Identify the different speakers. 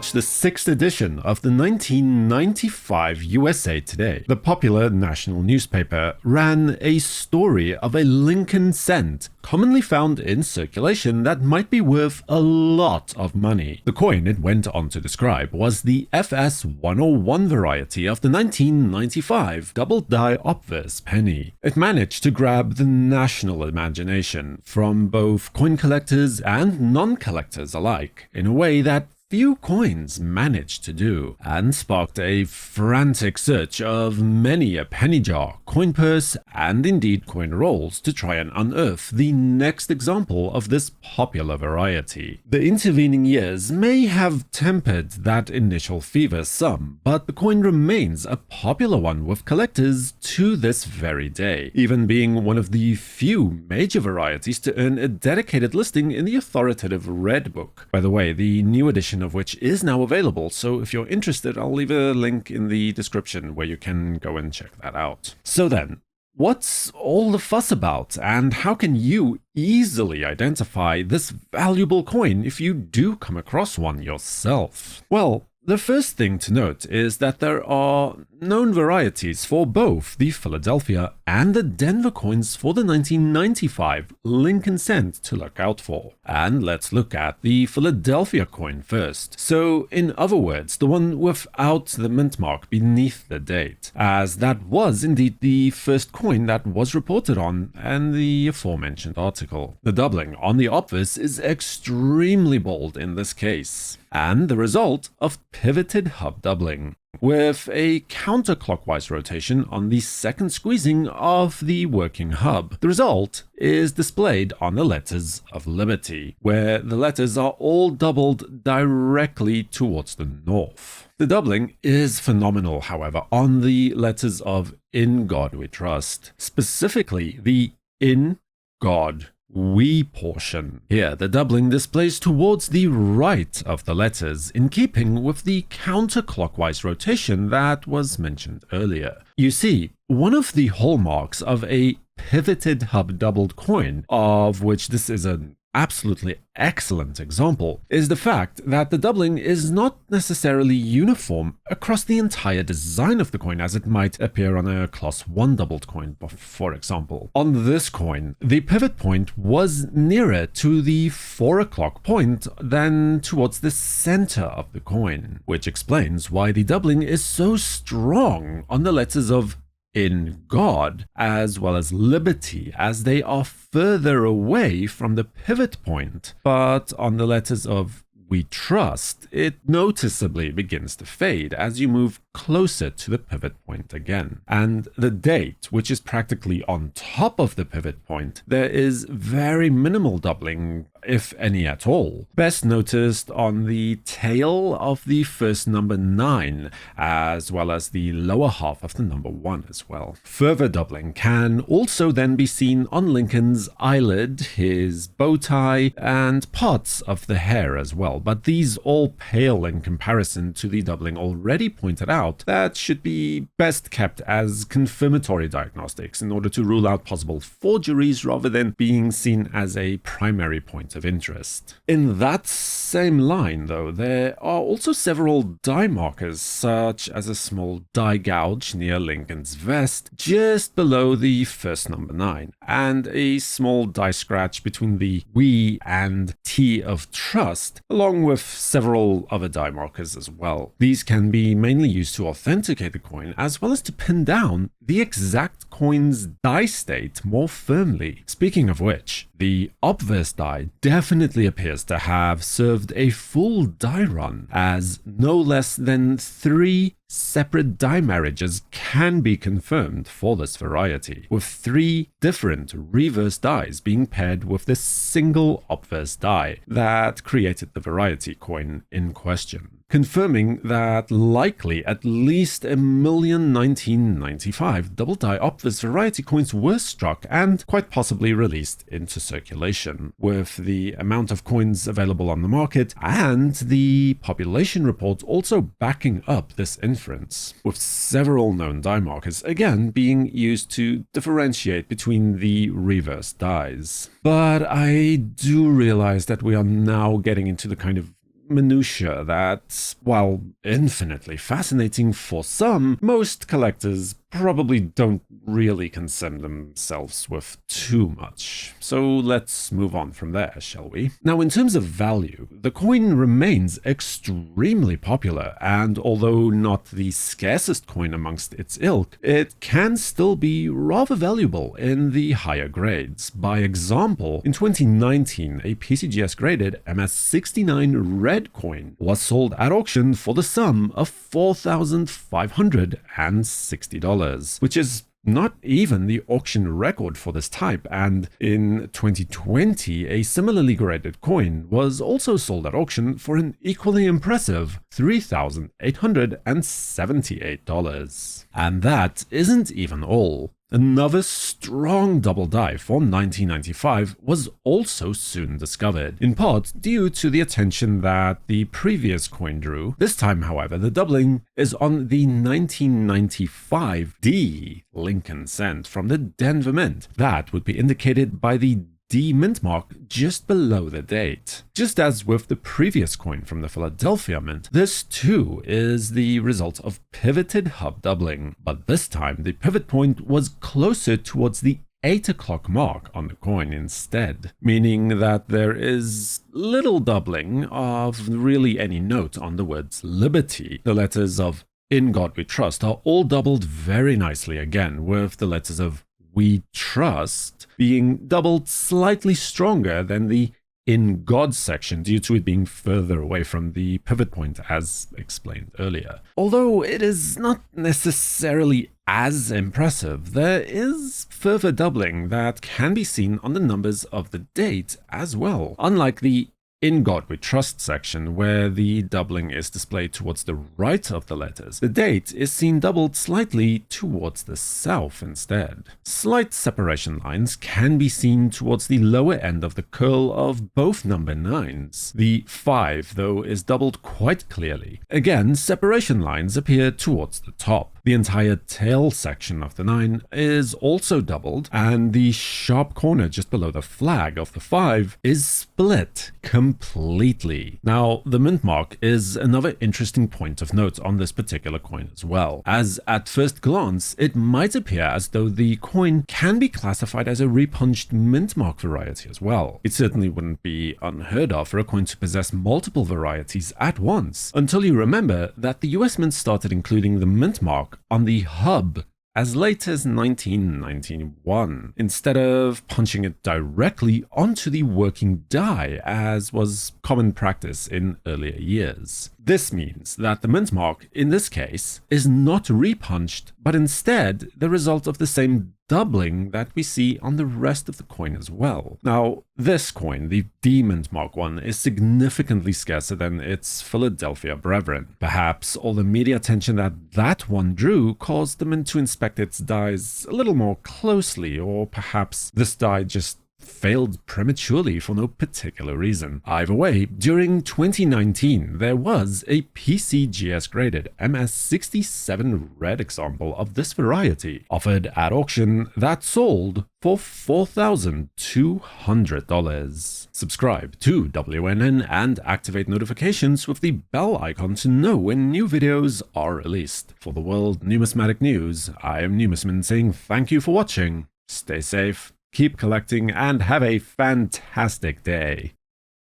Speaker 1: watch the 6th edition of the 1995 USA Today. The popular national newspaper ran a story of a Lincoln cent commonly found in circulation that might be worth a lot of money. The coin it went on to describe was the FS 101 variety of the 1995 double-die obverse penny. It managed to grab the national imagination from both coin collectors and non-collectors alike in a way that few coins managed to do, and sparked a frantic search of many a penny jar, coin purse, and indeed coin rolls to try and unearth the next example of this popular variety. The intervening years may have tempered that initial fever some, but the coin remains a popular one with collectors to this very day, even being one of the few major varieties to earn a dedicated listing in the authoritative Red Book. By the way, the new edition of which is now available, so if you're interested, I'll leave a link in the description where you can go and check that out. So then, what's all the fuss about, and how can you easily identify this valuable coin if you do come across one yourself? Well, the first thing to note is that there are known varieties for both the Philadelphia and the Denver coins for the 1995 Lincoln cent to look out for. And let's look at the Philadelphia coin first. So, in other words, the one without the mint mark beneath the date, as that was indeed the first coin that was reported on in the aforementioned article. The doubling on the obverse is extremely bold in this case, and the result of pivoted hub doubling, with a counterclockwise rotation on the second squeezing of the working hub. The result is displayed on the letters of Liberty, where the letters are all doubled directly towards the north. The doubling is phenomenal, however, on the letters of In God We Trust, specifically the In God We portion. Here, the doubling displays towards the right of the letters, in keeping with the counterclockwise rotation that was mentioned earlier. You see, one of the hallmarks of a pivoted hub doubled coin, of which this is an absolutely excellent example, is the fact that the doubling is not necessarily uniform across the entire design of the coin as it might appear on a class 1 doubled coin, for example. On this coin, the pivot point was nearer to the 4 o'clock point than towards the center of the coin, which explains why the doubling is so strong on the letters of In God as well as Liberty, as they are further away from the pivot point, but on the letters of We Trust, it noticeably begins to fade as you move closer to the pivot point again. And the date, which is practically on top of the pivot point, there is very minimal doubling, if any at all. Best noticed on the tail of the first number 9, as well as the lower half of the number 1 as well. Further doubling can also then be seen on Lincoln's eyelid, his bow tie, and parts of the hair as well, but these all pale in comparison to the doubling already pointed out that should be best kept as confirmatory diagnostics in order to rule out possible forgeries rather than being seen as a primary point of interest. In that same line, though, there are also several die markers, such as a small die gouge near Lincoln's vest just below the first number 9, and a small die scratch between the We and T of Trust, along with several other die markers as well. These can be mainly used to authenticate the coin, as well as to pin down the exact coin's die state more firmly. Speaking of which, the obverse die definitely appears to have served a full die run, as no less than 3 separate die marriages can be confirmed for this variety, with 3 different reverse dies being paired with this single obverse die that created the variety coin in question, confirming that likely at least 1,000,000 1995 double die obverse variety coins were struck and quite possibly released into circulation, with the amount of coins available on the market and the population reports also backing up this inference, with several known die markers again being used to differentiate between the reverse dies. But I do realize that we are now getting into the kind of minutiae that, while infinitely fascinating for some, most collectors probably don't really concern themselves with too much. So let's move on from there, shall we? Now, in terms of value, the coin remains extremely popular, and although not the scarcest coin amongst its ilk, it can still be rather valuable in the higher grades. By example, in 2019, a PCGS graded MS69 red coin was sold at auction for the sum of $4,560. Which is not even the auction record for this type, and in 2020, a similarly graded coin was also sold at auction for an equally impressive $3,878. And that isn't even all. Another strong double die for 1995 was also soon discovered, in part due to the attention that the previous coin drew. This time, however, the doubling is on the 1995 D Lincoln cent from the Denver Mint. That would be indicated by the D mint mark just below the date. Just as with the previous coin from the Philadelphia Mint, this too is the result of pivoted hub doubling, but this time the pivot point was closer towards the 8 o'clock mark on the coin instead, meaning that there is little doubling of really any note on the words liberty. The letters of "In God We Trust" are all doubled very nicely again, with the letters of "We Trust" being doubled slightly stronger than the "In God" section due to it being further away from the pivot point as explained earlier. Although it is not necessarily as impressive, there is further doubling that can be seen on the numbers of the date as well. Unlike the "In God We Trust" section, where the doubling is displayed towards the right of the letters, the date is seen doubled slightly towards the south instead. Slight separation lines can be seen towards the lower end of the curl of both number 9s. The 5, though, is doubled quite clearly. Again, separation lines appear towards the top. The entire tail section of the 9 is also doubled, and the sharp corner just below the flag of the 5 is split completely. Now, the mint mark is another interesting point of note on this particular coin as well, as at first glance, it might appear as though the coin can be classified as a repunched mint mark variety as well. It certainly wouldn't be unheard of for a coin to possess multiple varieties at once, until you remember that the US Mint started including the mint mark on the hub as late as 1991, instead of punching it directly onto the working die, as was common practice in earlier years. This means that the mint mark, in this case, is not repunched, but instead the result of the same doubling that we see on the rest of the coin as well. Now, this coin, the D mint mark one, is significantly scarcer than its Philadelphia brethren. Perhaps all the media attention that one drew caused the mint to inspect its dies a little more closely, or perhaps this die just failed prematurely for no particular reason. Either way, during 2019, there was a PCGS graded MS67 red example of this variety offered at auction that sold for $4,200. Subscribe to WNN and activate notifications with the bell icon to know when new videos are released. For the World Numismatic News, I am Numisman saying thank you for watching, stay safe, keep collecting, and have a fantastic day.